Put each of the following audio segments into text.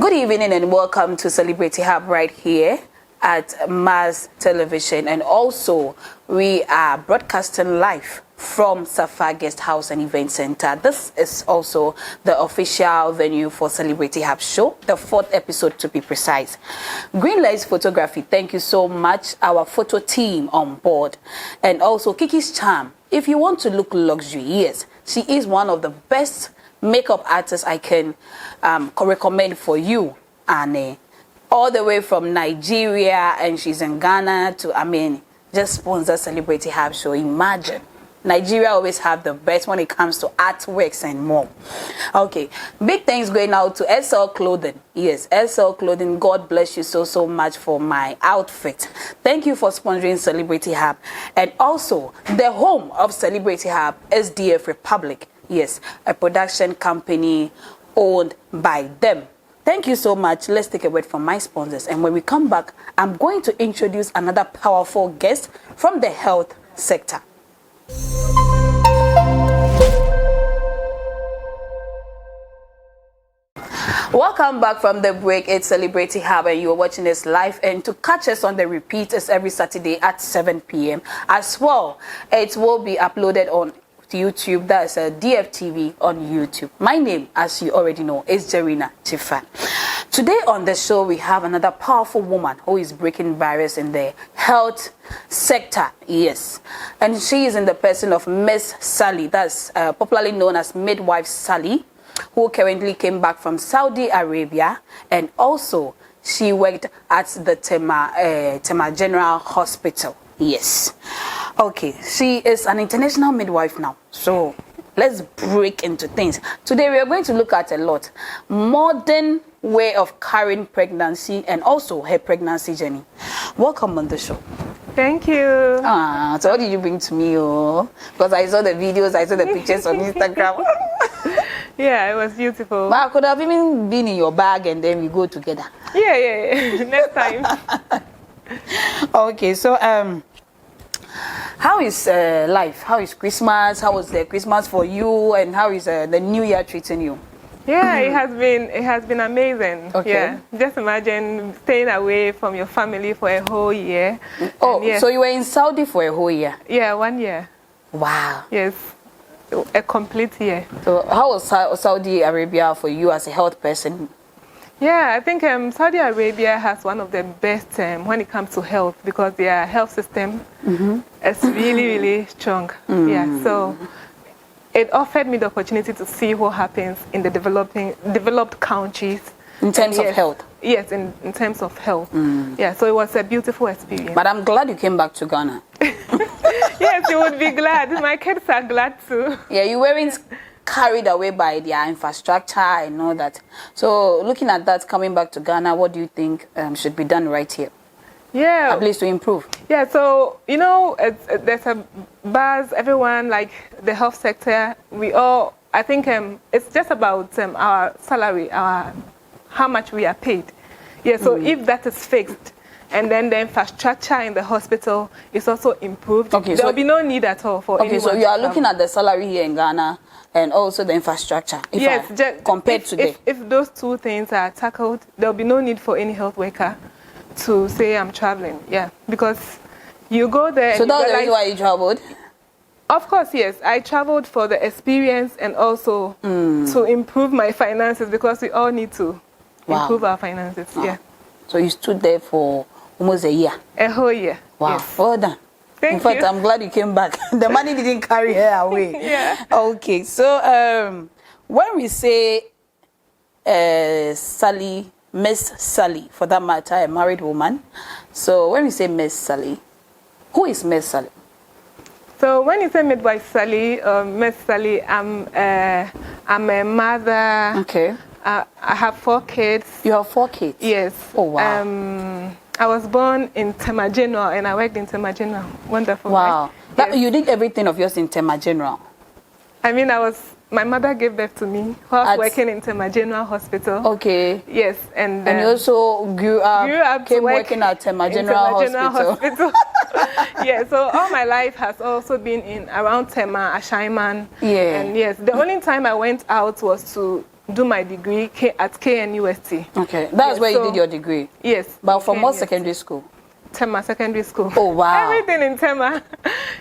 Good evening and welcome to Celebrity Hub right here at Mars Television, and also we are broadcasting live from Safa Guest House and Event Center. This is also the official venue for Celebrity Hub show, the 4th episode to be precise. Green Lights Photography, thank you so much, our photo team on board, and also Kiki's Charm. If you want to look luxury, yes, she is one of the best makeup artists I can recommend for you, Anne. All the way from Nigeria, and she's in Ghana to, just sponsor Celebrity Hub show. Imagine. Nigeria always have the best when it comes to artworks and more. Okay, big thanks going out to SL Clothing. Yes, SL Clothing, God bless you so much for my outfit. Thank you for sponsoring Celebrity Hub. And also, the home of Celebrity Hub, SDF Republic. Yes, a production company owned by them. Thank you so much. Let's take a word from my sponsors. And when we come back, I'm going to introduce another powerful guest from the health sector. Welcome back from the break. It's Celebrity Hub and you're watching this live, and to catch us on the repeat is every Saturday at 7 p.m. as well. It will be uploaded on YouTube. That's a DFTV on YouTube. My name, as you already know, is Jerina Chifan. Today on the show we have another powerful woman who is breaking barriers in the health sector. Yes, and she is in the person of Miss Sally, that's popularly known as Midwife Sally, who currently came back from Saudi Arabia, and also she worked at the Tema General Hospital. Yes. Okay, she is an international midwife now. So let's break into things. Today we are going to look at a lot. Modern way of carrying pregnancy and also her pregnancy journey. Welcome on the show. Thank you. So what did you bring to me? Oh, because I saw the videos, I saw the pictures on Instagram. Yeah, it was beautiful. But I could have even been in your bag and then we go together. Yeah. Next time. Okay, so how is life? How is Christmas? How was the Christmas for you, and how is the New Year treating you? Yeah, it has been amazing. Okay. Yeah, just imagine staying away from your family for a whole year. Oh, yes. So you were in Saudi for a whole year? Yeah, 1 year. Wow. Yes, a complete year. So how was Saudi Arabia for you as a health person? Yeah, I think Saudi Arabia has one of the best when it comes to health, because their health system is really strong. Yeah, so it offered me the opportunity to see what happens in the developed countries. In terms of health? Yes, in terms of health. Yeah, so it was a beautiful experience. But I'm glad you came back to Ghana. Yes, you would be glad. My kids are glad too. Yeah, you weren't carried away by their infrastructure and all that. So looking at that, coming back to Ghana, what do you think should be done right here? Yeah. At least to improve. Yeah, so, there's a buzz, everyone, like the health sector, I think it's just about our salary, how much we are paid. Yeah, so if that is fixed, and then the infrastructure in the hospital is also improved, okay, there will be no need at all for anyone. Okay, so you are looking at the salary here in Ghana and also the infrastructure. Compared to if those two things are tackled, there will be no need for any health worker to say I'm traveling. Yeah, because you go there. So that's the reason why you traveled? Of course, yes. I traveled for the experience and also to improve my finances, because we all need to improve our finances. Yeah. So you stood there for almost a year? A whole year. Wow. Yes. Well done. Thank In fact, you. I'm glad you came back. The money didn't carry her away. Yeah. Okay, so when we say Sally, Miss Sally, for that matter, a married woman. So when we say Miss Sally, who is Miss Sally? So when you say Midwife Sally, Miss Sally, I'm a mother. Okay. I have 4 kids. You have 4 kids? Yes. Oh, wow. I was born in Tema General and I worked in Tema General. Wonderful. Wow. Right? Yes. You did everything of yours in Tema General? My mother gave birth to me while I was working in Tema General Hospital. Okay. Yes. And you also grew up working at Tema General Hospital. Yeah, so all my life has also been in around Tema, Ashaiman. Yeah. And yes, the only time I went out was to do my degree at KNUST. Okay, that's where you did your degree? Yes. But from what secondary school? Tema Secondary School. Oh, wow. Everything in Tema.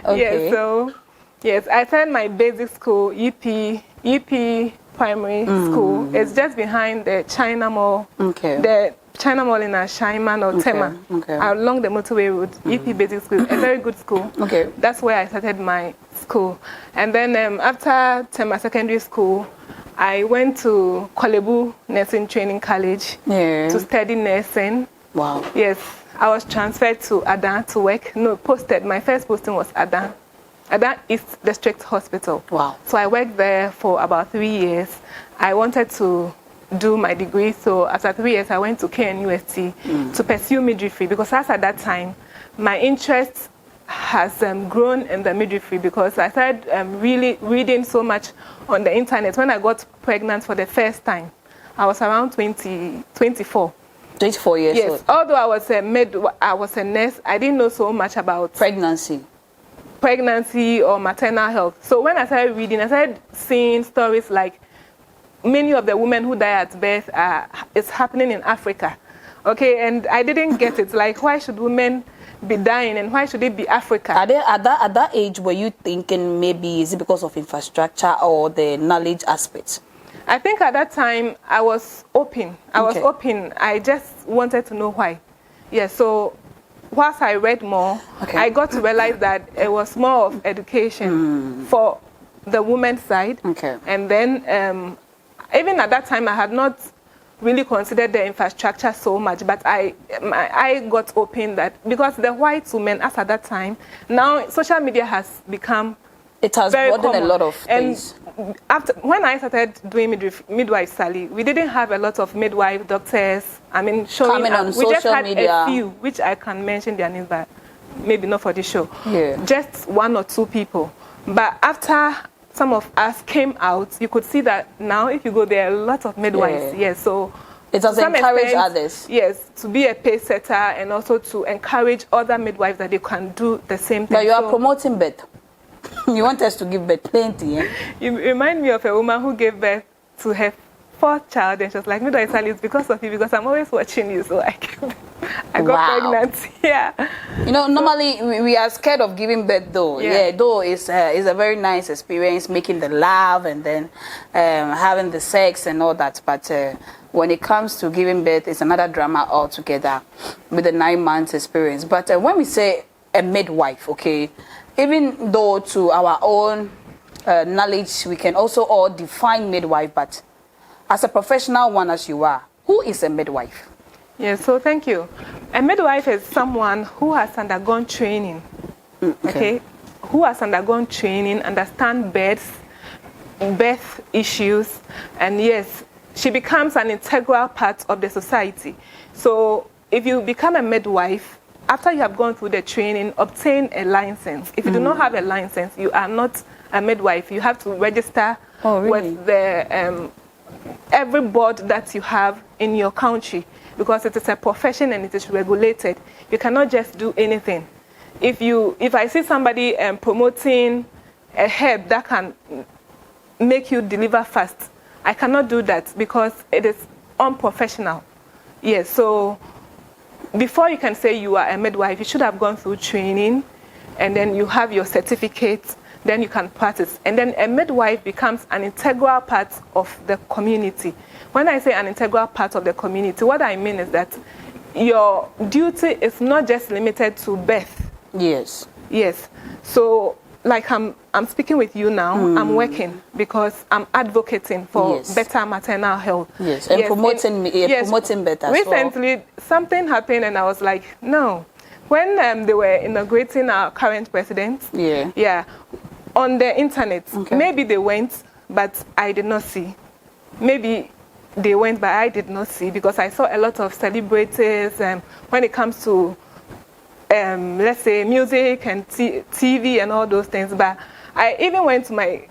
Okay. Yes, so, yes, I started my basic school, EP Primary School. It's just behind the China Mall. Okay. The China Mall in Ashaiman or Tema. Okay. Along the motorway road, EP Basic School. A very good school. Okay. That's where I started my school. And then after Tema Secondary School, I went to Kolebu Nursing Training College to study nursing. Wow. Yes, I was transferred to Adan to work. No, posted. My first posting was Adan. Adan East District Hospital. Wow. So I worked there for about 3 years. I wanted to do my degree, so after 3 years I went to KNUST to pursue midwifery, because as at that time my interest has grown in the midwifery, because I started really reading so much on the internet. When I got pregnant for the first time, I was around 24 years yes old. Although I was a nurse, I didn't know so much about pregnancy or maternal health. So when I started reading, I started seeing stories like many of the women who die at birth is happening in Africa. Okay, and I didn't get it. Like, why should women be dying, and why should it be Africa? At that age, were you thinking maybe is it because of infrastructure or the knowledge aspect? I think at that time I was open. I just wanted to know why. Yeah, so whilst I read more, I got to realize that it was more of education for the women's side. Okay. And then even at that time, I had not really considered the infrastructure so much, but I got open that because the white women, as at that time, now social media has become it has broadened a lot of things. And when I started doing Midwife Sally, we didn't have a lot of midwife doctors. I mean, showing coming on we social just had media. A few, which I can mention their names, but maybe not for the show. Yeah. Just 1 or 2 people. But after some of us came out, you could see that now if you go there, a lot of midwives. Yes, so it has encouraged others. Yes, to be a pace setter and also to encourage other midwives that they can do the same thing. But you are promoting birth. You want us to give birth plenty, eh? You remind me of a woman who gave birth to her 4th child, and she was like, Midwife Sally, it's because of you, because I'm always watching you, so I got pregnant. Yeah. You know, normally we are scared of giving birth, though. Yeah, though it's a very nice experience, making the love and then having the sex and all that. But when it comes to giving birth, it's another drama altogether with the 9 months experience. But when we say a midwife, okay, even though to our own knowledge, we can also all define midwife, but as a professional one as you are, who is a midwife? Yes, so thank you. A midwife is someone who has undergone training, okay? Who has undergone training, understand birth issues, and yes, she becomes an integral part of the society. So if you become a midwife, after you have gone through the training, obtain a license. If you do not have a license, you are not a midwife. You have to register with the every board that you have in your country, because it is a profession and it is regulated. You cannot just do anything. If I see somebody promoting a herb that can make you deliver fast, I cannot do that because it is unprofessional. Yes, so before you can say you are a midwife, you should have gone through training, and then you have your certificate, then you can practice. And then a midwife becomes an integral part of the community. When I say an integral part of the community, what I mean is that your duty is not just limited to birth. Yes. Yes. So, like I'm speaking with you now, I'm working because I'm advocating for better maternal health. Yes, and promoting better. Recently, something happened and I was like, no. When they were inaugurating our current president, on the internet, maybe they went, but I did not see. Maybe they went, but I did not see, because I saw a lot of celebrities when it comes to let's say music and TV and all those things. But I even went to my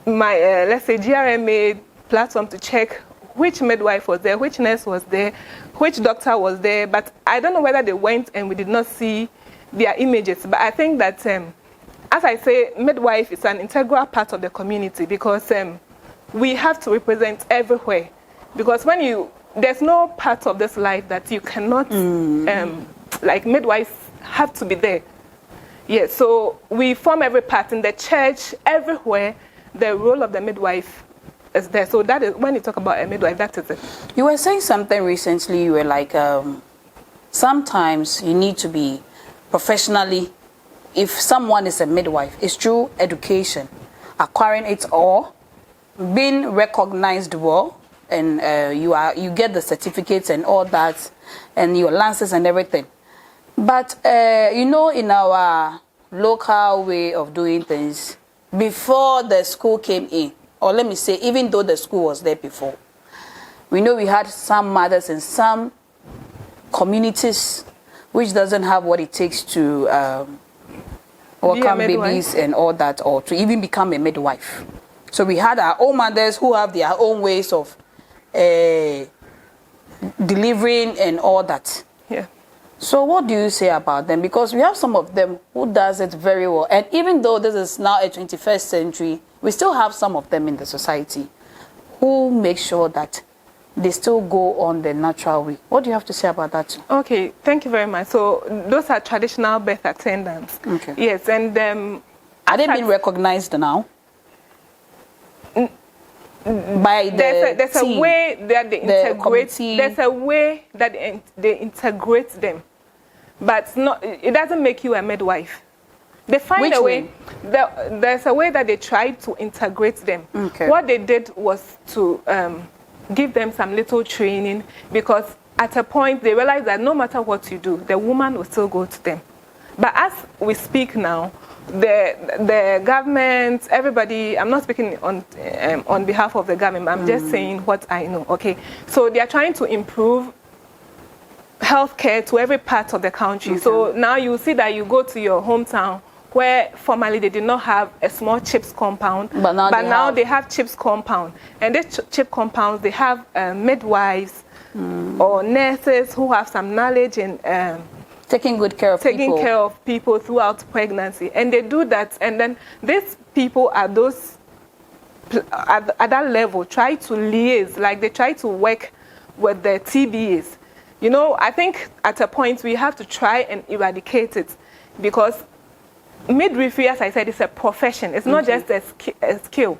let's say GRMA platform to check which midwife was there, which nurse was there, which doctor was there. But I don't know whether they went and we did not see their images. But I think that as I say, midwife is an integral part of the community, because we have to represent everywhere, because there's no part of this life that you cannot, like midwives have to be there. Yeah, so we form every part in the church, everywhere. The role of the midwife is there. So that is, when you talk about a midwife, that is it. You were saying something recently. You were like, sometimes you need to be professionally. If someone is a midwife, it's through education, acquiring it all, being recognized well, and you get the certificates and all that, and your lances and everything. But in our local way of doing things, before the school came in, or let me say, even though the school was there before, we know we had some mothers in some communities which doesn't have what it takes to welcome babies and all that, or to even become a midwife. So we had our own mothers who have their own ways of delivering and all that. Yeah. So what do you say about them? Because we have some of them who does it very well. And even though this is now a 21st century, we still have some of them in the society who make sure that they still go on the natural way. What do you have to say about that? Okay, thank you very much. So those are traditional birth attendants. Okay. Yes, and are they being recognized now? By there's a way that they integrate. There's a way that they integrate them, but it doesn't make you a midwife. They find a way. There's a way that they try to integrate them. Okay. What they did was to give them some little training, because at a point they realized that no matter what you do, the woman will still go to them. But as we speak now, the government, everybody, I'm not speaking on behalf of the government, I'm just saying what I know, okay? So they are trying to improve healthcare to every part of the country. Okay. So now you see that you go to your hometown where formerly they did not have a small CHIPS compound, but now they have CHIPS compound. And these CHIPS compounds, they have midwives or nurses who have some knowledge in taking good care of people throughout pregnancy. And they do that, and then these people at that level try to liaise, like they try to work with the TBAs. You know, I think at a point we have to try and eradicate it, because midwifery, as I said, is a profession. It's not just a skill.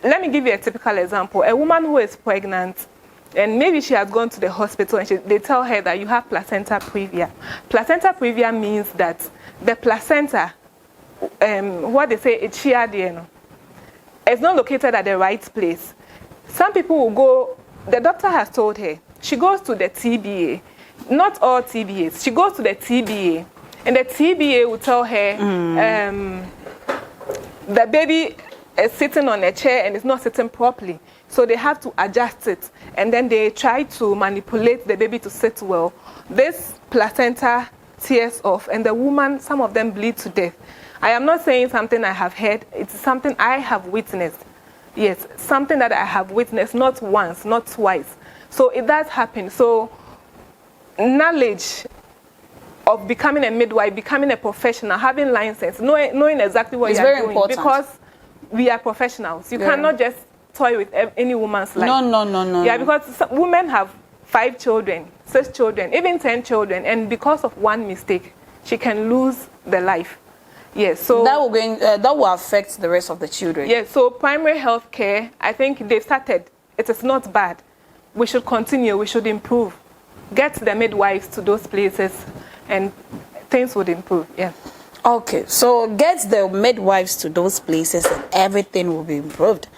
Let me give you a typical example. A woman who is pregnant, and maybe she has gone to the hospital and they tell her that you have placenta previa. Placenta previa means that the placenta, what they say, it's it's not located at the right place. Some people will go, the doctor has told her, she goes to the TBA. Not all TBAs. She goes to the TBA, and the TBA will tell her the baby is sitting on a chair and it's not sitting properly. So they have to adjust it, and then they try to manipulate the baby to sit well. This placenta tears off, and the woman, some of them bleed to death. I am not saying something I have heard. It's something I have witnessed. Yes, something that I have witnessed, not once, not twice. So it does happen. So knowledge of becoming a midwife, becoming a professional, having license, knowing exactly what you're doing, important. Because we are professionals. You cannot just toy with any woman's life. No. Yeah, because women have 5 children, 6 children, even 10 children, and because of one mistake, she can lose the life. Yes, so that will affect the rest of the children. Yes, so primary health care, I think they've started. It is not bad. We should continue. We should improve. Get the midwives to those places, and things would improve. Yeah. Okay, so get the midwives to those places and everything will be improved.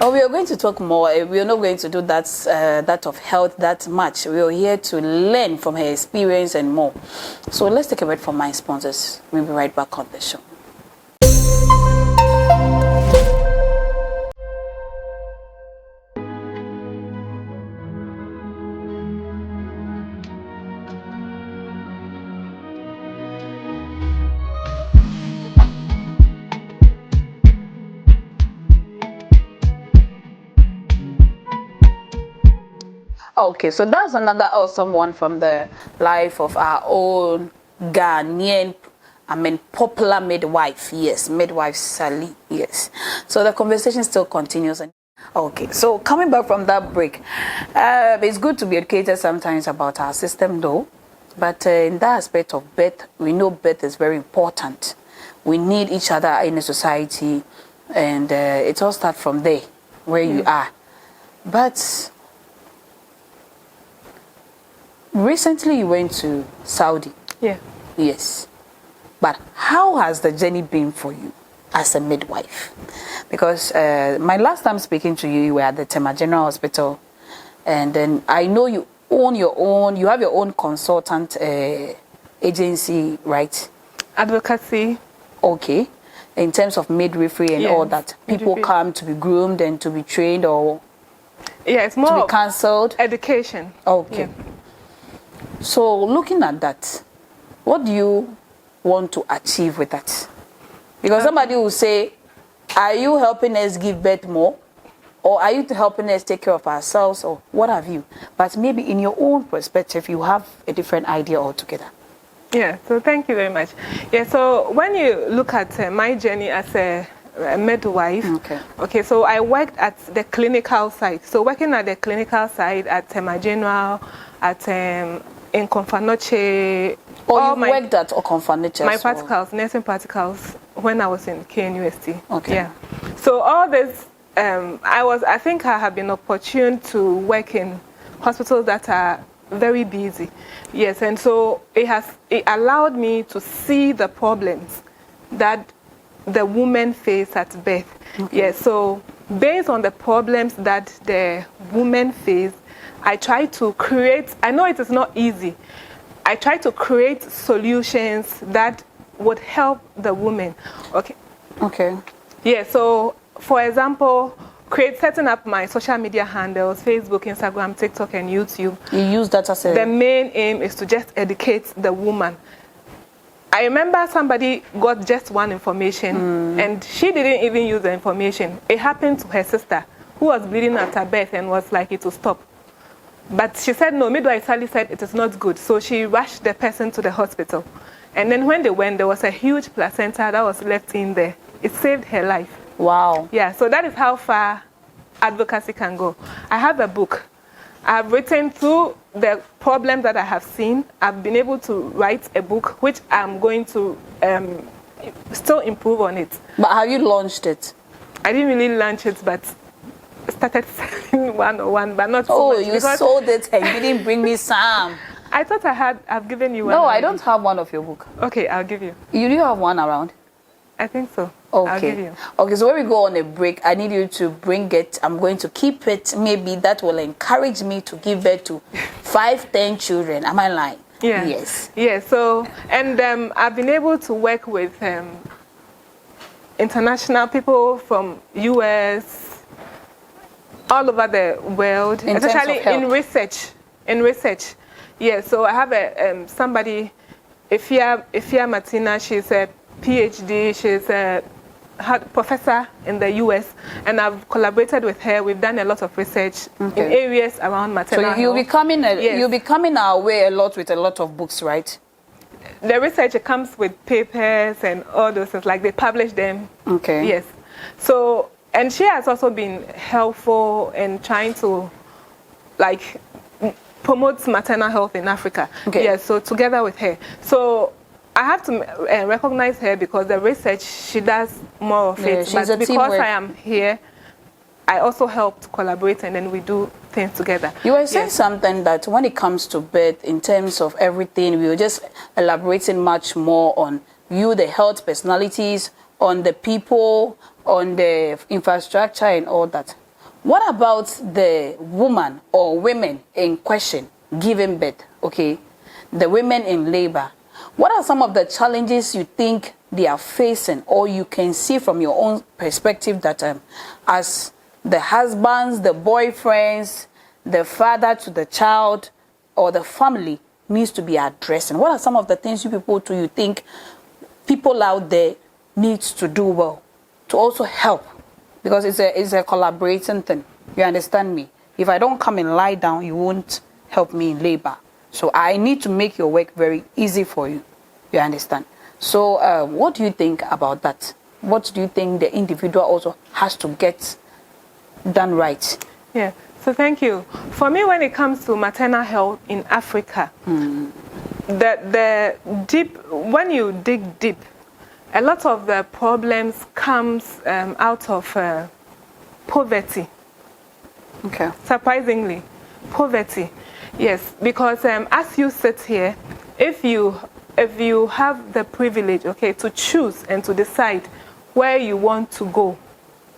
We are going to talk more. We are not going to do that of health that much. We are here to learn from her experience and more. So let's take a break from my sponsors. We'll be right back on the show. Okay, so that's another awesome one from the life of our own Ghanaian, popular midwife. Yes, midwife Sally. Yes. So the conversation still continues. Okay, so coming back from that break, it's good to be educated sometimes about our system though, but in that aspect of birth, we know birth is very important. We need each other in a society, and it all starts from there, where you are. But recently you went to Saudi. Yeah. Yes. But how has the journey been for you as a midwife? Because my last time speaking to you, you were at the Tema General Hospital, and then I know you own your own, you have your own consultant agency, right? Advocacy. Okay. In terms of midwifery and all that, people come to be groomed and to be trained, or it's more to be counseled. Education. Okay. Yeah. So looking at that, what do you want to achieve with that? Because somebody will say, are you helping us give birth more? Or are you helping us take care of ourselves? Or what have you? But maybe in your own perspective, you have a different idea altogether. Yeah, so thank you very much. Yeah, so when you look at my journey as a midwife, okay, so I worked at the clinical side. So working at the clinical side at Tema General, at in Confanoche. Oh, you worked at Confanoche? My practicals, nursing practicals, when I was in KNUST. Okay. Yeah. So all this, I think I have been opportune to work in hospitals that are very busy. Yes, and so it allowed me to see the problems that the women face at birth. Okay. Yes, so based on the problems that the women face, I try to create, I know it is not easy, I try to create solutions that would help the women. Okay. Okay. Yeah, so for example, setting up my social media handles, Facebook, Instagram, TikTok, and YouTube. You use that as a... The main aim is to just educate the woman. I remember somebody got just one information, and she didn't even use the information. It happened to her sister, who was bleeding after birth and was like, it will stop. But she said, no, midwife Sally said it is not good. So she rushed the person to the hospital. And then when they went, there was a huge placenta that was left in there. It saved her life. Wow. Yeah, so that is how far advocacy can go. I have a book. I have written through the problems that I have seen. I've been able to write a book, which I'm going to still improve on it. But have you launched it? I didn't really launch it, but started selling 101, but not so much. Oh, you sold it and you didn't bring me some. I thought I've given you one. No, already. I don't have one of your book. Okay, I'll give you. You do have one around? I think so. Okay. I'll give you. Okay, so when we go on a break, I need you to bring it. I'm going to keep it. Maybe that will encourage me to give birth to 5-10 children. Am I lying? Yeah. Yes. Yeah, so, and I've been able to work with international people from US, all over the world, especially in research. In research. Yeah, so I have somebody, Ifia Martina, she's a PhD, she's a professor in the US, and I've collaborated with her. We've done a lot of research in areas around maternal health. So you'll be coming our way a lot with a lot of books, right? The research comes with papers and all those things, like they publish them. Okay. Yes. So, and she has also been helpful in trying to, like, promote maternal health in Africa. Okay. Yes, so together with her. So I have to recognize her because the research, she does more of it. But because I am here, I also help to collaborate, and then we do things together. You were saying something that when it comes to birth, in terms of everything, we were just elaborating much more on you, the health personalities, on the people, on the infrastructure and all that. What about the woman or women in question giving birth, okay? The women in labor. What are some of the challenges you think they are facing, or you can see from your own perspective that as the husbands, the boyfriends, the father to the child, or the family needs to be addressing? What are some of the things you people do you think people out there needs to do well to also help? Because it's a collaborating thing. You understand me? If I don't come and lie down, you won't help me in labor. So I need to make your work very easy for you. You understand? So what do you think about that? What do you think the individual also has to get done right? Yeah, so thank you. For me, when it comes to maternal health in Africa, the deep, when you dig deep, a lot of the problems comes out of poverty. Okay. Surprisingly, poverty. Yes, because as you sit here, if you have the privilege, okay, to choose and to decide where you want to go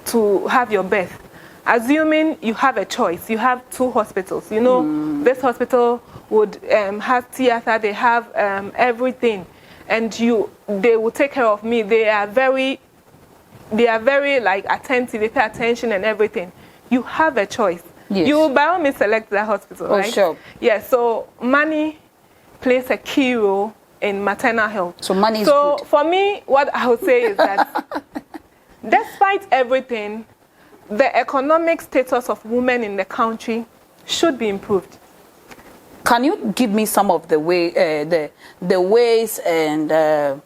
to have your birth, assuming you have a choice, you have 2 hospitals. You know, this hospital would have theater, they have everything, and they will take care of me. They are very like attentive, they pay attention and everything. You have a choice. Yes. You will by all means select that hospital, right? Sure. Yeah, so money plays a key role in maternal health. So money is So good. for me, what I would say is that despite everything, the economic status of women in the country should be improved. Can you give me some of the ways and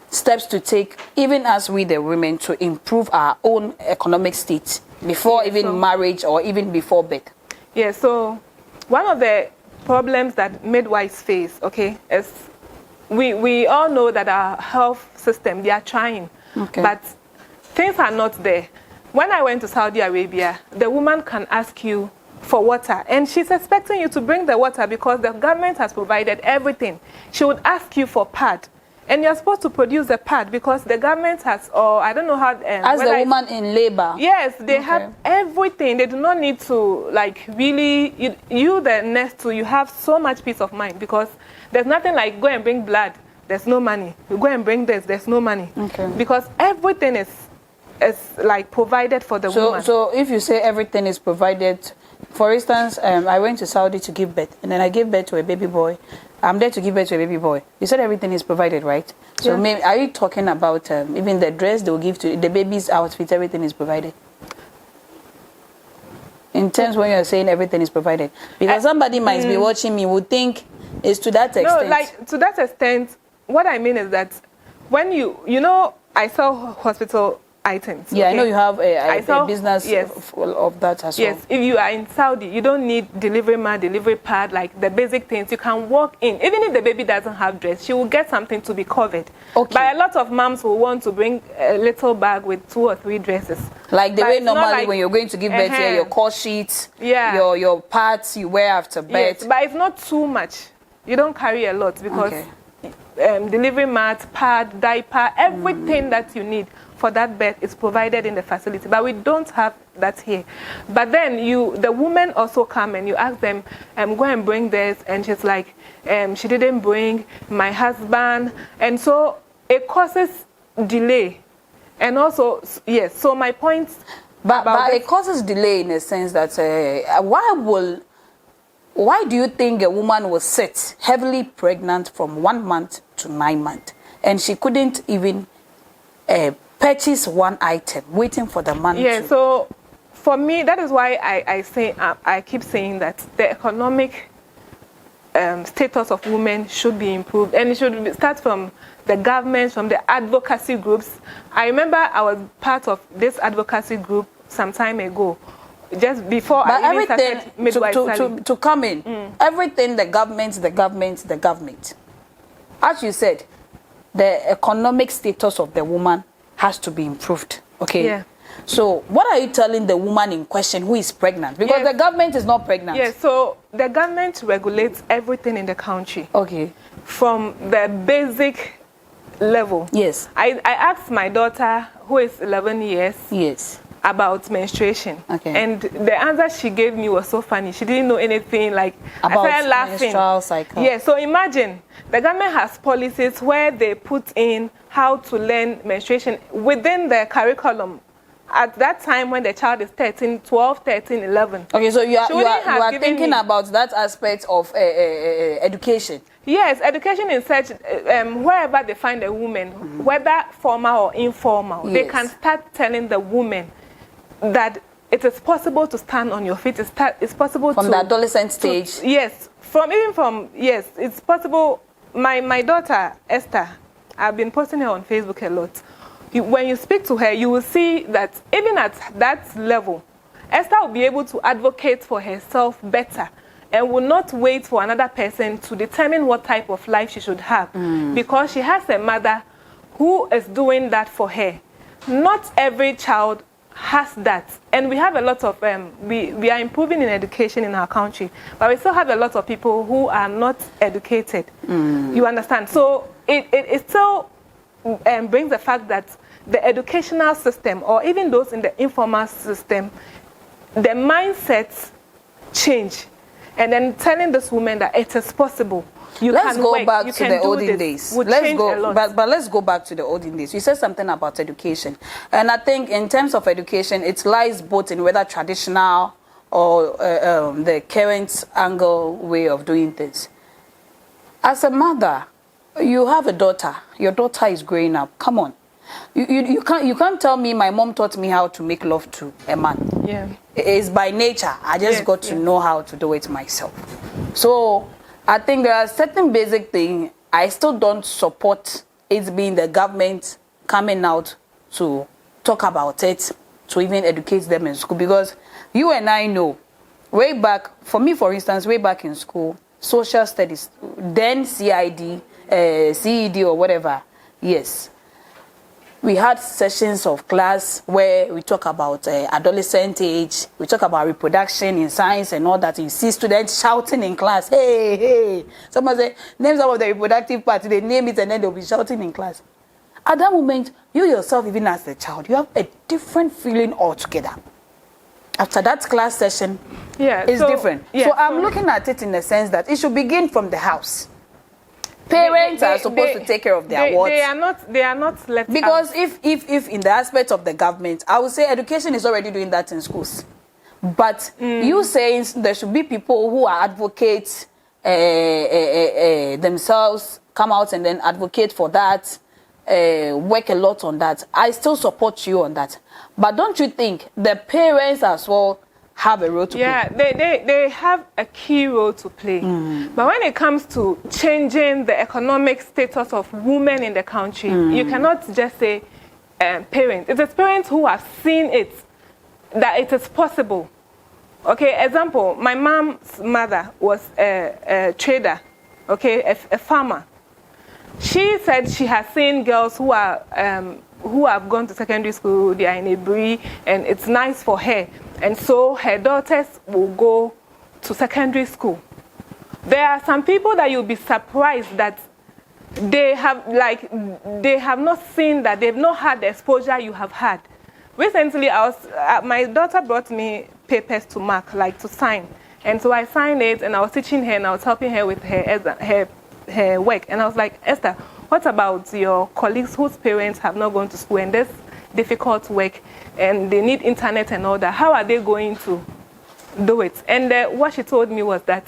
steps to take, even as we the women, to improve our own economic state before marriage or even before birth? Yeah, so one of the problems that midwives face, okay, is we all know that our health system, they are trying, but things are not there. When I went to Saudi Arabia, the woman can ask you for water, and she's expecting you to bring the water because the government has provided everything. She would ask you for pad, and you're supposed to produce a pad because the government has, or I don't know how. As the woman in labor. Yes, they have everything. They do not need to, like, really, you the nurse too, you have so much peace of mind because there's nothing like go and bring blood, there's no money. You go and bring this, there's no money. Because everything is like provided for the woman. So if you say everything is provided, for instance, I went to Saudi to give birth, and then I gave birth to a baby boy. I'm there to give birth to a baby boy. You said everything is provided, right? So maybe, are you talking about even the dress they will give to the baby's outfit, everything is provided? In terms when you're saying everything is provided. Because somebody might be watching me would think it's to that extent. No, like to that extent, what I mean is that when you know, I sell hospital items. Yeah, okay? I know you have a business of that as well. Yes, if you are in Saudi, you don't need delivery mat, delivery pad, like the basic things. You can walk in. Even if the baby doesn't have dress, she will get something to be covered. Okay. But a lot of moms will want to bring a little bag with 2 or 3 dresses. Like the way normally when you're going to give birth, your call sheets, your pads you wear after birth. Yes, but it's not too much. You don't carry a lot because delivery mat, pad, diaper, everything that you need for that birth is provided in the facility, but we don't have that here. But then the women also come and you ask them, go and bring this, and she's like, she didn't bring my husband, and so it causes delay. And also, yes, so my point, but it causes delay in the sense that why do you think a woman will sit heavily pregnant from 1 month to 9 months, and she couldn't even purchase one item, waiting for the man? Yeah, so for me, that is why I keep saying that the economic status of women should be improved, and it should start from the government, from the advocacy groups. I remember I was part of this advocacy group some time ago, just before I even started Midwife Sally. To come in, everything the government. As you said, the economic status of the woman has to be improved. Okay. Yeah. So what are you telling the woman in question who is pregnant? Because the government is not pregnant. Yes, so the government regulates everything in the country. Okay. From the basic level. Yes. I asked my daughter, who is 11 years, about menstruation. Okay. And the answer she gave me was so funny. She didn't know anything, like, about I started laughing. Menstrual cycle. Yeah, so imagine, the government has policies where they put in how to learn menstruation within the curriculum at that time when the child is 12, 13, 11. Okay, so you are thinking about that aspect of education. Yes, education in such, wherever they find a woman, whether formal or informal, they can start telling the woman that it is possible to stand on your feet. It's possible from the adolescent stage. Yes, it's possible. My daughter Esther, I've been posting her on Facebook a lot. When you speak to her, you will see that even at that level, Esther will be able to advocate for herself better and will not wait for another person to determine what type of life she should have, because she has a mother who is doing that for her. Not every child has that, and we have a lot of we are improving in education in our country, but we still have a lot of people who are not educated. You understand? So it still brings the fact that the educational system, or even those in the informal system, the mindsets change, and then telling this woman that it is possible. Let's go back to the olden days. Let's go, but let's go back to the olden days. You said something about education, and I think in terms of education, it lies both in whether traditional or the current angle way of doing things. As a mother, you have a daughter. Your daughter is growing up. Come on, you can't tell me my mom taught me how to make love to a man. Yeah, it's by nature. I just got to know how to do it myself. So I think there are certain basic things I still don't support it being the government coming out to talk about it, to even educate them in school, because you and I know way back, for me for instance, way back in school, social studies, then CID, CED or whatever, yes. We had sessions of class where we talk about adolescent age, we talk about reproduction in science and all that. You see students shouting in class, hey, hey. Someone say, name some of the reproductive parts, they name it and then they'll be shouting in class. At that moment, you yourself, even as a child, you have a different feeling altogether. After that class session, it's different. Yeah, so I'm looking at it in the sense that it should begin from the house. Parents are supposed to take care of their wards. They are not left because out. if in the aspect of the government, I would say education is already doing that in schools. But you saying there should be people who are advocates themselves, come out and then advocate for that, work a lot on that. I still support you on that. But don't you think the parents as well have a role to play? Yeah, they have a key role to play. But when it comes to changing the economic status of women in the country, you cannot just say parents. It is parents who have seen it, that it is possible. Okay, example, my mom's mother was a trader, okay, a farmer. She said she has seen girls who have gone to secondary school, they are in a Bri, and it's nice for her. And so her daughters will go to secondary school. There are some people that you'll be surprised that they have not seen that, they've not had the exposure you have had. Recently, my daughter brought me papers to mark, like to sign. And so I signed it, and I was teaching her, and I was helping her with her work. And I was like, Esther, what about your colleagues whose parents have not gone to school and there's difficult work and they need internet and all that? How are they going to do it? And what she told me was that,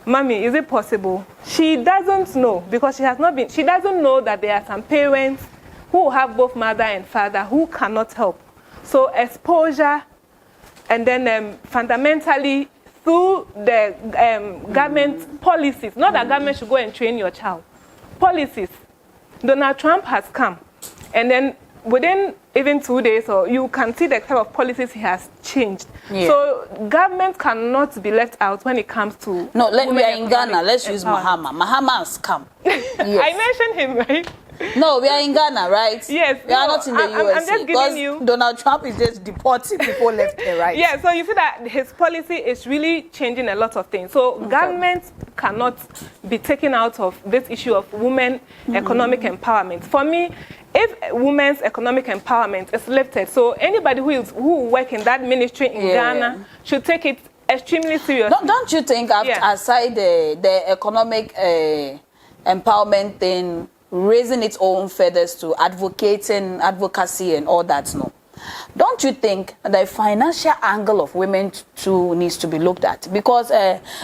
Mommy, is it possible? She doesn't know, because she doesn't know that there are some parents who have both mother and father who cannot help. So exposure, and then fundamentally through the government policies, not that government should go and train your child, policies. Donald Trump has come, and then within even 2 days, or you can see the type of policies he has changed. Yeah. So government cannot be left out when it comes to. No, we are in Ghana. Let's use Mahama. Mahama has come. Yes. I mentioned him, right? No, we are in Ghana, right? Yes. We are not in the USA. I'm just giving you. Donald Trump is just deporting people left and right. Yeah, so you see that his policy is really changing a lot of things. So government cannot be taken out of this issue of women economic empowerment. For me, if women's economic empowerment is lifted, so anybody who work in that ministry in Ghana should take it extremely seriously. Don't you think, aside the economic empowerment thing, raising its own feathers to advocacy and all that, no? Don't you think the financial angle of women too needs to be looked at? Because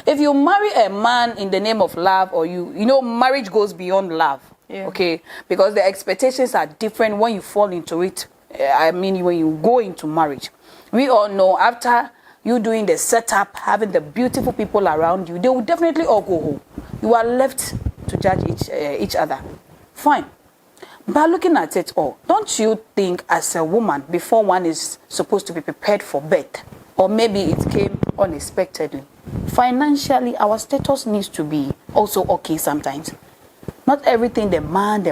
if you marry a man in the name of love, or you know, marriage goes beyond love, okay? Because the expectations are different when you fall into it. I mean, when you go into marriage. We all know after you doing the setup, having the beautiful people around you, they will definitely all go home. You are left to judge each other. Fine. But looking at it all, don't you think as a woman, before one is supposed to be prepared for birth, or maybe it came unexpectedly. Financially, our status needs to be also okay sometimes. Not everything demand.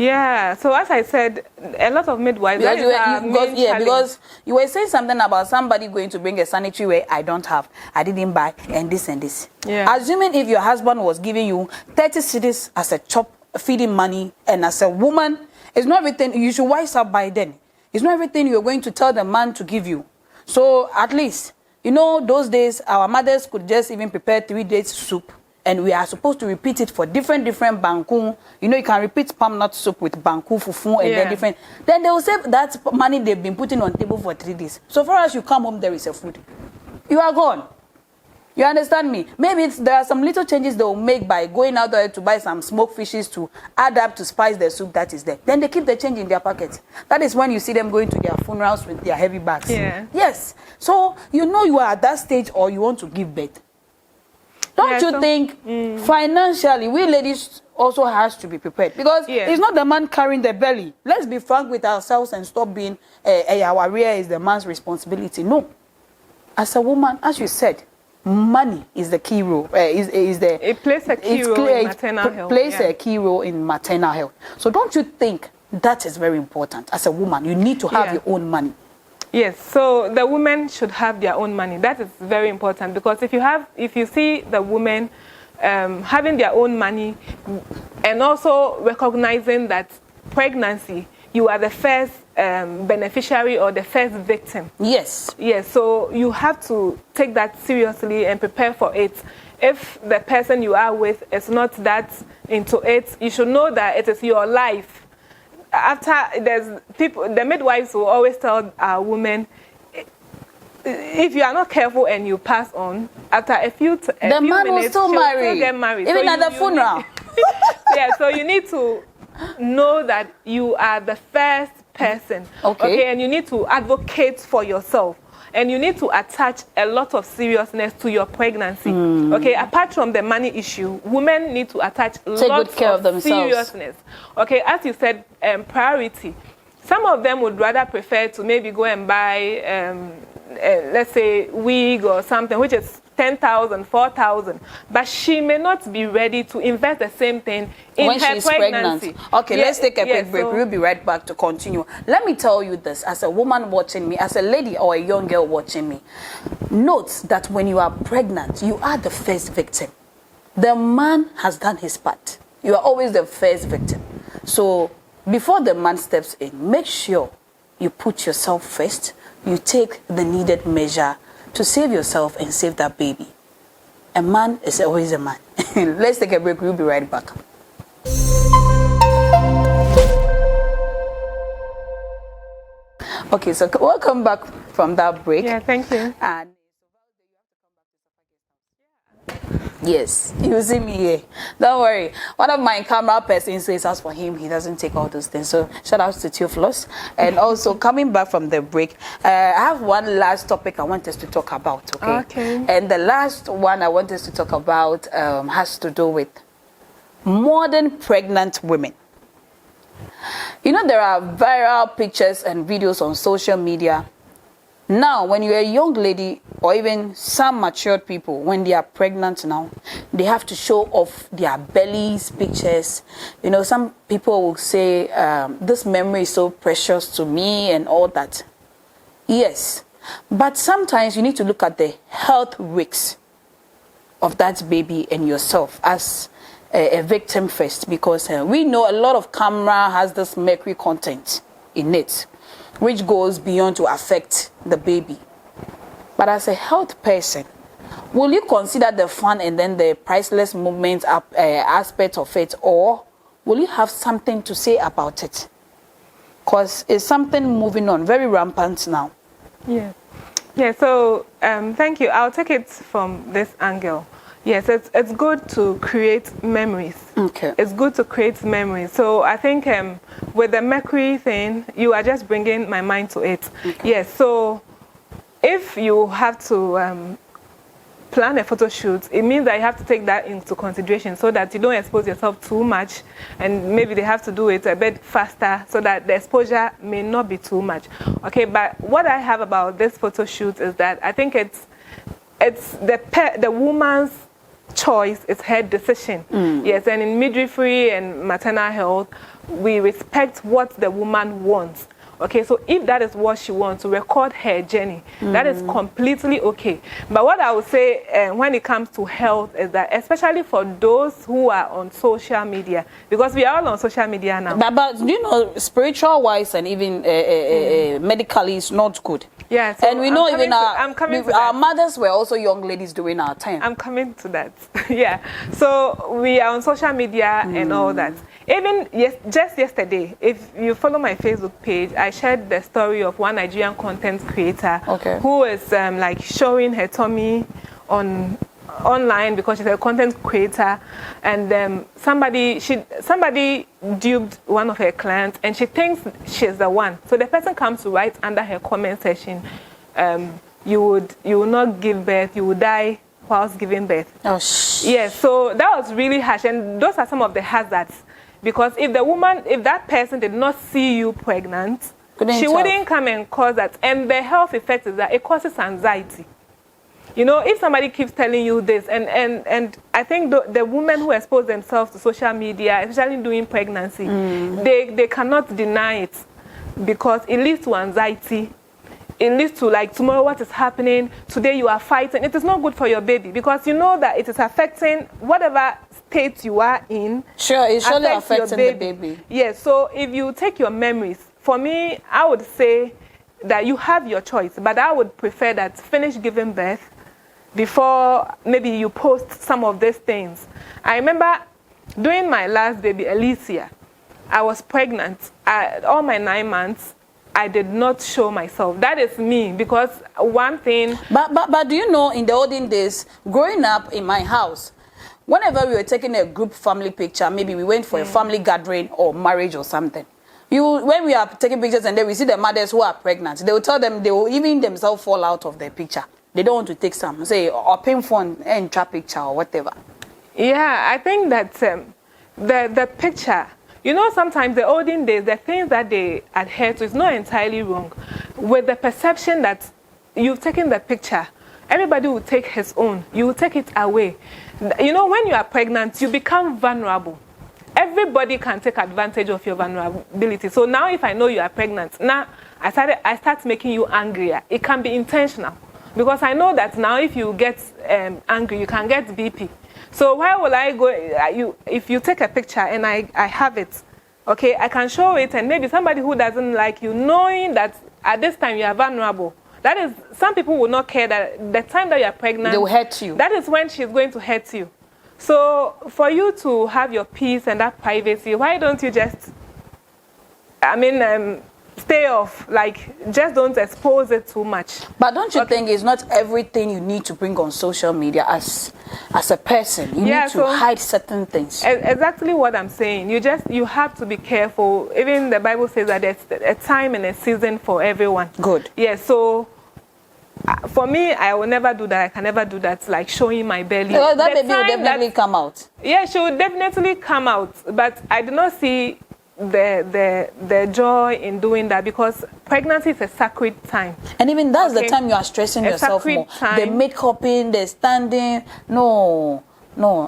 Yeah. So as I said, a lot of midwives. Because you were saying something about somebody going to bring a sanitary ware I don't have, I didn't buy, and this and this. Yeah. Assuming if your husband was giving you 30 cedis as a chop feeding money, and as a woman, it's not everything you should wise up by then. It's not everything you're going to tell the man to give you. So at least, those days our mothers could just even prepare 3 days soup. And we are supposed to repeat it for different banku. You can repeat palm nut soup with banku, fufu, and then different. Then they will save that money they've been putting on table for 3 days. So far as you come home, there is a food. You are gone. You understand me? Maybe there are some little changes they will make by going out there to buy some smoked fishes to add up to spice the soup that is there. Then they keep the change in their pocket. That is when you see them going to their funerals with their heavy bags. Yeah. Yes. So you are at that stage, or you want to give birth. Don't you think financially we ladies also has to be prepared? Because it's not the man carrying the belly. Let's be frank with ourselves and stop being our rear is the man's responsibility. No. As a woman, as you said, money is the key role. It plays a key role in maternal health. Plays a key role in maternal health. So don't you think that is very important? As a woman, you need to have your own money. Yes, so the women should have their own money. That is very important, because if you see the women having their own money, and also recognizing that pregnancy, you are the first beneficiary or the first victim. Yes. Yes, so you have to take that seriously and prepare for it. If the person you are with is not that into it, you should know that it is your life. After there's people, the midwives will always tell our women, if you are not careful and you pass on, after a few minutes, will still get married. Even at the funeral. Yeah, so you need to know that you are the first person. Okay, and you need to advocate for yourself. And you need to attach a lot of seriousness to your pregnancy. Okay, apart from the money issue, women need to attach lots of seriousness. Okay, as you said, priority. Some of them would rather prefer to maybe go and buy, let's say, wig or something, which is 10,000, 4,000, but she may not be ready to invest the same thing in when her she's pregnancy. Pregnant. Okay, let's take a quick break. We'll be right back to continue. Let me tell you this, as a woman watching me, as a lady or a young girl watching me, note that when you are pregnant, you are the first victim. The man has done his part. You are always the first victim. So before the man steps in, make sure you put yourself first. You take the needed measure to save yourself and save that baby. A man is always a man. Let's take a break. We'll be right back. Okay, so welcome back from that break. Yeah, thank you. And yes, you see me here. Don't worry. One of my camera persons says, as for him, he doesn't take all those things. So shout out to Theophilus. And also coming back from the break, I have one last topic I want us to talk about. Okay. And the last one I want us to talk about has to do with modern pregnant women. There are viral pictures and videos on social media. Now, when you're a young lady, or even some matured people, when they are pregnant now, they have to show off their bellies, pictures. Some people will say, this memory is so precious to me and all that. Yes, but sometimes you need to look at the health risks of that baby and yourself as a victim first, because we know a lot of camera has this mercury content in it, which goes beyond to affect the baby. But as a health person, will you consider the fun and then the priceless movement aspect of it, or will you have something to say about it? Because it's something moving on, very rampant now. Yeah. So thank you. I'll take it from this angle. Yes, it's good to create memories. Okay. It's good to create memories. So I think with the mercury thing, you are just bringing my mind to it. Okay. Yes, so if you have to plan a photo shoot, it means that you have to take that into consideration so that you don't expose yourself too much, and maybe they have to do it a bit faster so that the exposure may not be too much. Okay, but what I have about this photo shoot is that I think it's the woman's choice, it's her decision. Yes, and in midwifery and maternal health, we respect what the woman wants. Okay, so if that is what she wants, to record her journey, that is completely okay. But what I would say when it comes to health is that, especially for those who are on social media, because we are all on social media now. But you know, spiritual-wise and even medically, it's not good. Yeah, so and we know even our mothers were also young ladies during our time. I'm coming to that. Yeah, so we are on social media and all that. Even just yesterday, if you follow my Facebook page, I shared the story of one Nigerian content creator who is like showing her tummy online because she's a content creator, and somebody duped one of her clients, and she thinks she's the one. So the person comes to write under her comment section, you will not give birth, you will die whilst giving birth. Oh, yes, so that was really harsh, and those are some of the hazards. Because if that person did not see you pregnant, she wouldn't come and cause that. And the health effect is that it causes anxiety. You know, if somebody keeps telling you this, and I think the women who expose themselves to social media, especially during pregnancy, they cannot deny it, because it leads to anxiety. It leads to, like, tomorrow what is happening, today you are fighting. It is not good for your baby, because you know that it is affecting whatever state you are in. Sure, it's surely affecting the baby. Yes, so if you take your memories, for me, I would say that you have your choice, but I would prefer that finish giving birth before maybe you post some of these things. I remember during my last baby, Alicia, I was pregnant. All my 9 months, I did not show myself. That is me, because one thing... But do you know, in the olden days, growing up in my house, whenever we were taking a group family picture, maybe we went for a family gathering or marriage or something, when we are taking pictures and then we see the mothers who are pregnant, they will tell them, they will even themselves fall out of the picture. They don't want to take some, say, or pay phone and trap picture or whatever. Yeah, I think that the picture... You know, sometimes the olden days, the things that they adhere to is not entirely wrong. With the perception that you've taken the picture, everybody will take his own. You will take it away. You know, when you are pregnant, you become vulnerable. Everybody can take advantage of your vulnerability. So now if I know you are pregnant, now I start making you angrier. It can be intentional. Because I know that now if you get angry, you can get BP. So where will I go? If you take a picture and I have it, okay, I can show it, and maybe somebody who doesn't like you, knowing that at this time you are vulnerable, that is, some people will not care that the time that you are pregnant, they will hurt you. That is when she's going to hurt you. So for you to have your peace and that privacy, why don't you just, stay off, like, just don't expose it too much. But don't you think it's not everything you need to bring on social media as a person? You need to hide certain things. Exactly what I'm saying. You have to be careful. Even the Bible says that there's a time and a season for everyone. Good. Yeah, so for me, I will never do that. I can never do that, like showing my belly. Well, that baby will definitely come out. Yeah, she will definitely come out. But I do not see the joy in doing that, because pregnancy is a sacred time, and even that's the time you are stressing yourself more. The makeup-ing, the standing. No,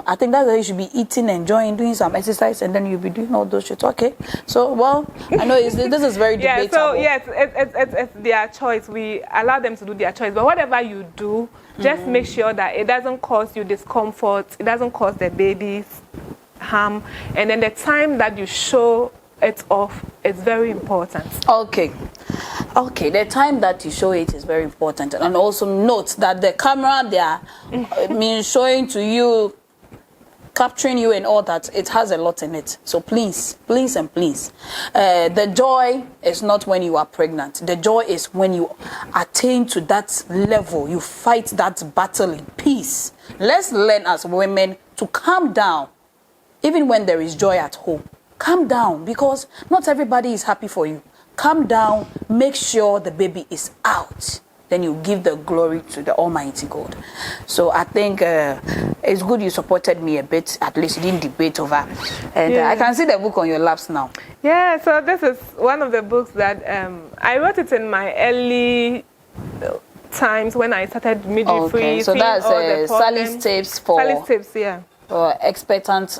I think that's why you should be eating, enjoying, doing some exercise, and then you'll be doing all those shit. Okay, so well, I know this is very debatable. So yes, it's their choice. We allow them to do their choice, but whatever you do, just make sure that it doesn't cause you discomfort, it doesn't cause the babies harm, and then the time that you show it off is very important. Okay, the time that you show it is very important, and also note that the camera they are showing to you, capturing you and all that, it has a lot in it. So please, the joy is not when you are pregnant. The joy is when you attain to that level, you fight that battle in peace. Let's learn as women to calm down. Even when there is joy at home, calm down, because not everybody is happy for you. Calm down, make sure the baby is out. then you give the glory to the Almighty God. So I think it's good you supported me a bit. At least you didn't debate over. And I can see the book on your laps now. Yeah, so this is one of the books that I wrote it in my early times when I started midwifery. Okay, so that's Sally's tips for expectant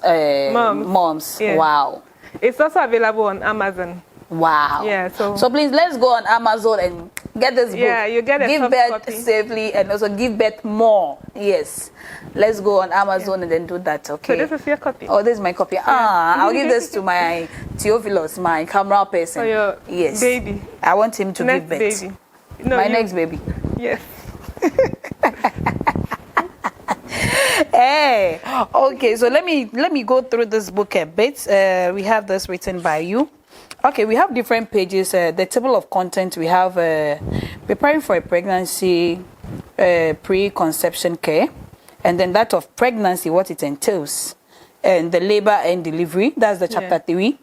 moms. Yeah. Wow. It's also available on Amazon. Wow. Yeah. So please, let's go on Amazon and get this book. Yeah, you get a give soft birth copy. safely and also give birth more. Yes. Let's go on Amazon and then do that. Okay. So this is your copy. Oh, this is my copy. I'll give this to my Theophilus, my camera person. For your baby. I want him to give birth. Baby. No, my next baby. Yes. Hey, okay, so let me go through this book a bit. We have this written by you. Okay, we have different pages. The table of content, we have preparing for a pregnancy, pre-conception care, and then that of pregnancy, what it entails, and the labor and delivery, that's the chapter 3.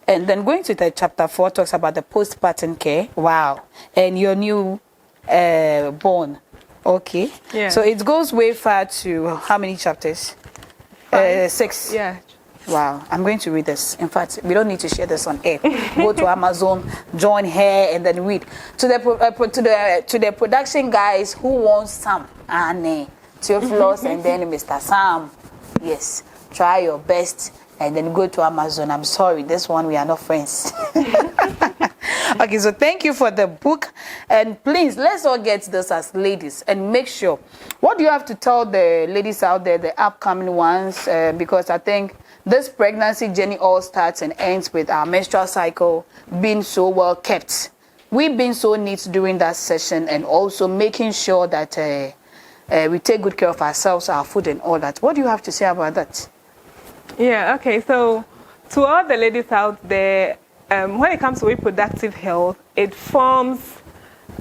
And then going to the chapter 4 talks about the postpartum care. Wow. And your new born. Okay. Yeah. So it goes way far to how many chapters? 6. Yeah. Wow. I'm going to read this. In fact, we don't need to share this on air. Go to Amazon, join her, and then read. To the production guys who want some, Anne, Theophilus, and then Mr. Sam. Yes. Try your best. And then go to Amazon. I'm sorry, this one we are not friends. Okay, so thank you for the book. And please, let's all get this as ladies and make sure. What do you have to tell the ladies out there, the upcoming ones? Because I think this pregnancy journey all starts and ends with our menstrual cycle being so well kept. We've been so neat during that session and also making sure that we take good care of ourselves, our food and all that. What do you have to say about that? Yeah, okay, so to all the ladies out there, when it comes to reproductive health, it forms,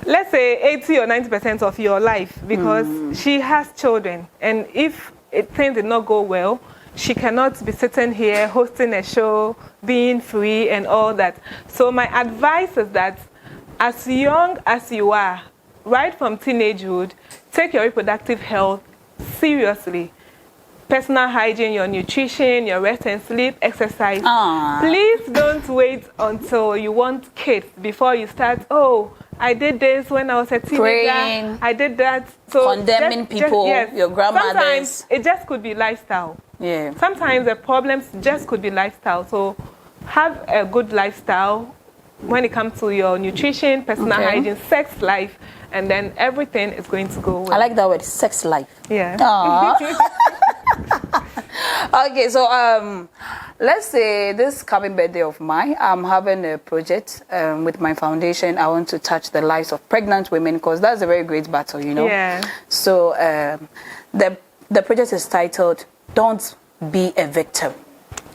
let's say, 80 or 90% of your life because she has children. And if things did not go well, she cannot be sitting here hosting a show, being free and all that. So my advice is that as young as you are, right from teenagehood, take your reproductive health seriously. Personal hygiene, your nutrition, your rest and sleep, exercise. Please don't wait until you want kids before you start, oh, I did this when I was a teenager. Praying, I did that. So condemning people, yes. your grandmothers. Sometimes it just could be lifestyle. Yeah. Sometimes the problems just could be lifestyle. So have a good lifestyle when it comes to your nutrition, personal hygiene, sex life, and then everything is going to go well. I like that word, sex life. Yeah. Okay, so let's say this coming birthday of mine, I'm having a project with my foundation. I want to touch the lives of pregnant women because that's a very great battle, you know. Yeah. So the project is titled "Don't Be a Victim"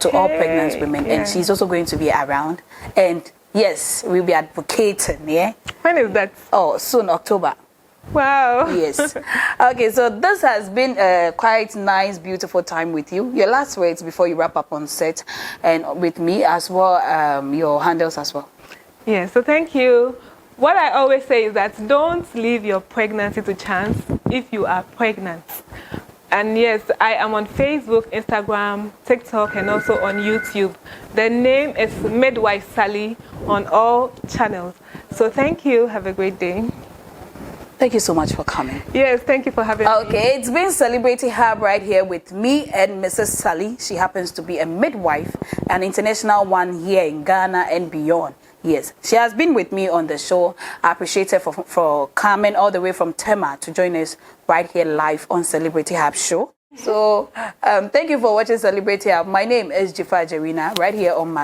to all pregnant women, and she's also going to be around. And yes, we'll be advocating. Yeah. When is that? Oh, soon, October. Wow. Yes. Okay, so this has been a quite nice, beautiful time with you. Your last words before you wrap up on set and with me as well, your handles as well. Yeah, so thank you. What I always say is that don't leave your pregnancy to chance if you are pregnant. And yes, I am on Facebook, Instagram, TikTok, and also on YouTube. The name is Midwife Sally on all channels. So thank you. Have a great day. Thank you so much for coming. Yes, thank you for having me. Okay, it's been Celebrity Hub right here with me and Mrs. Sally. She happens to be a midwife, an international one here in Ghana and beyond. Yes, she has been with me on the show. I appreciate her for coming all the way from Tema to join us right here live on Celebrity Hub show. So, thank you for watching Celebrity Hub. My name is Jifa Jerina, right here on my